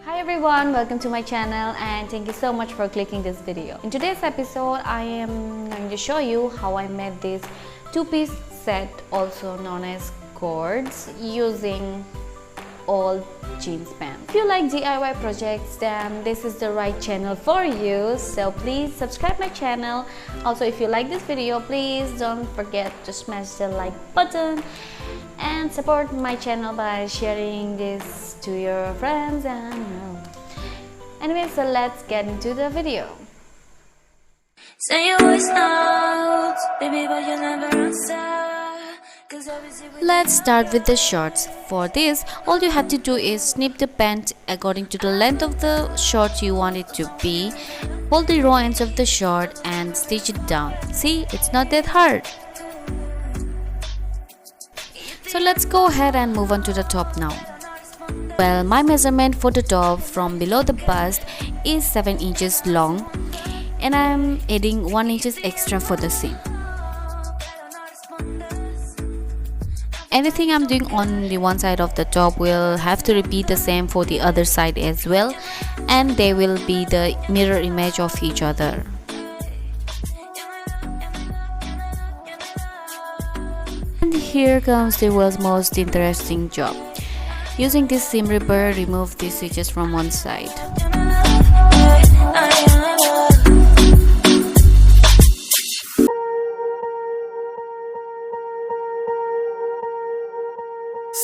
Hi everyone, welcome to my channel and thank you so much for clicking this video. In today's episode, I am going to show you how I made this two-piece set, also known as cords, using old jeans pants. If you like DIY projects, then this is the right channel for you, so please subscribe my channel. Also, if you like this video, please don't forget to smash the like button and support my channel by sharing this to your friends. And anyway, so let's get into the video. Say you always know, baby, but you never answer. Let's start with the shorts. For this, all you have to do is snip the pant according to the length of the short you want it to be. Hold the raw ends of the short and stitch it down. See, it's not that hard. So let's go ahead and move on to the top now. Well, my measurement for the top from below the bust is 7 inches long, and I'm adding 1 inch extra for the seam. Anything I'm doing on the one side of the top will have to repeat the same for the other side as well, and they will be the mirror image of each other. And here comes the world's most interesting job. Using this seam ripper, remove the stitches from one side.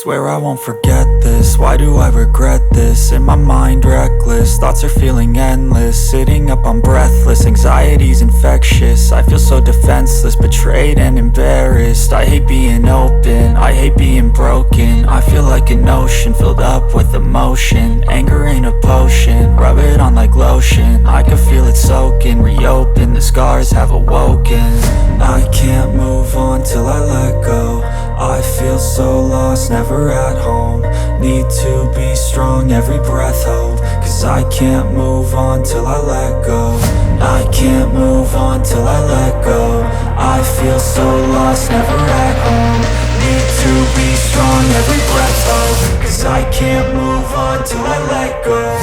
Swear I won't forget this, why do I regret this? In my mind reckless, thoughts are feeling endless. Sitting up, I'm breathless, anxiety's infectious. I feel so defenseless, betrayed and embarrassed. I hate being open, I hate being broken. I feel like an ocean filled up with emotion. Anger ain't a potion, rub it on like lotion. I can feel it soaking, reopen, the scars have awoken. I can't move on till I let go. I feel so lost, never at home. Need to be strong, every breath hope. Cause I can't move on till I let go. I can't move on till I let go. I feel so lost, never at home. Need to be strong, every breath hope. Cause I can't move on till I let go.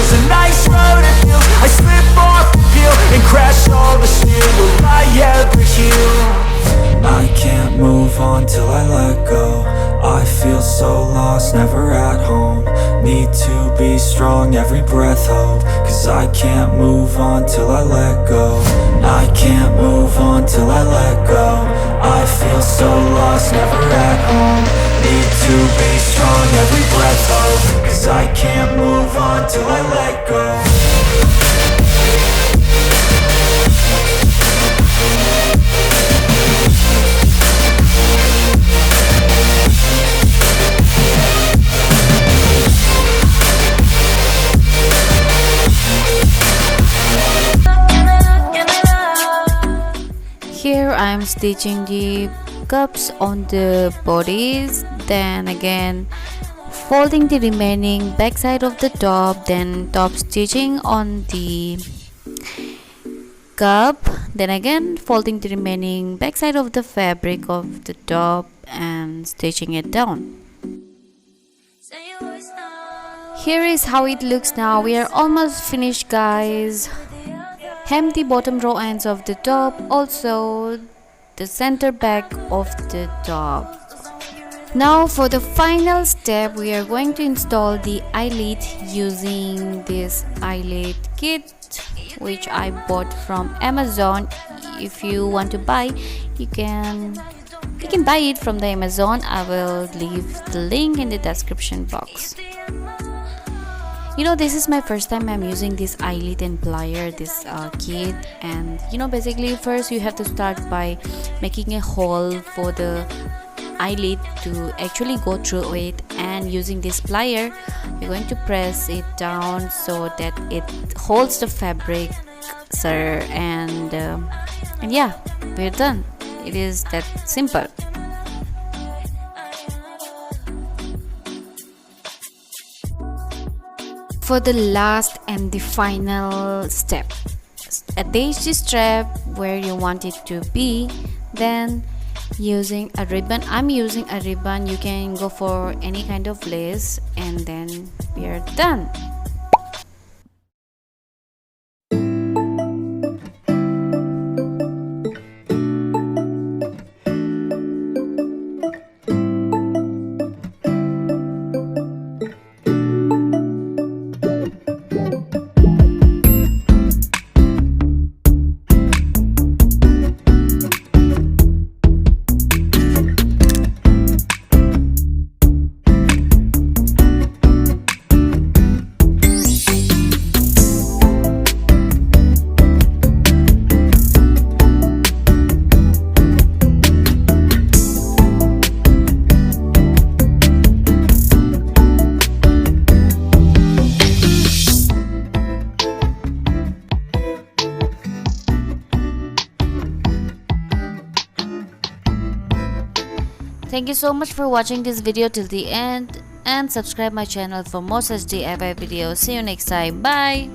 A nice road to feel. I slip off the peel and crash all the steel. Will I ever heal? I can't move on till I let go. I feel so lost, never at home. Need to be strong, every breath hope. Cause I can't move on till I let go. I can't move on till I let go. I feel so lost, never at home. Need to be strong, every breath hope. Cause I can't move on till I let go. Here I'm stitching the cups on the bodies, then again folding the remaining back side of the top, then top stitching on the cup, then again folding the remaining back side of the fabric of the top and stitching it down. Here is how it looks now. We are almost finished, guys. Hem the bottom row ends of the top, also the center back of the top. Now for the final step, we are going to install the eyelet using this eyelet kit which I bought from Amazon. If you want to buy, you can buy it from the Amazon. I will leave the link in the description box. You know, this is my first time I'm using this Eyelet and plier, this kit. And you know, basically first you have to start by making a hole for the eyelid to actually go through it, and using this plier you're going to press it down so that it holds the fabric, sir. And yeah, we're done. It is that simple. For the last and the final step, attach the strap where you want it to be, then using a ribbon, I'm using a ribbon, you can go for any kind of lace, and then we are done. Thank you so much for watching this video till the end, and subscribe my channel for more such DIY videos. See you next time. Bye.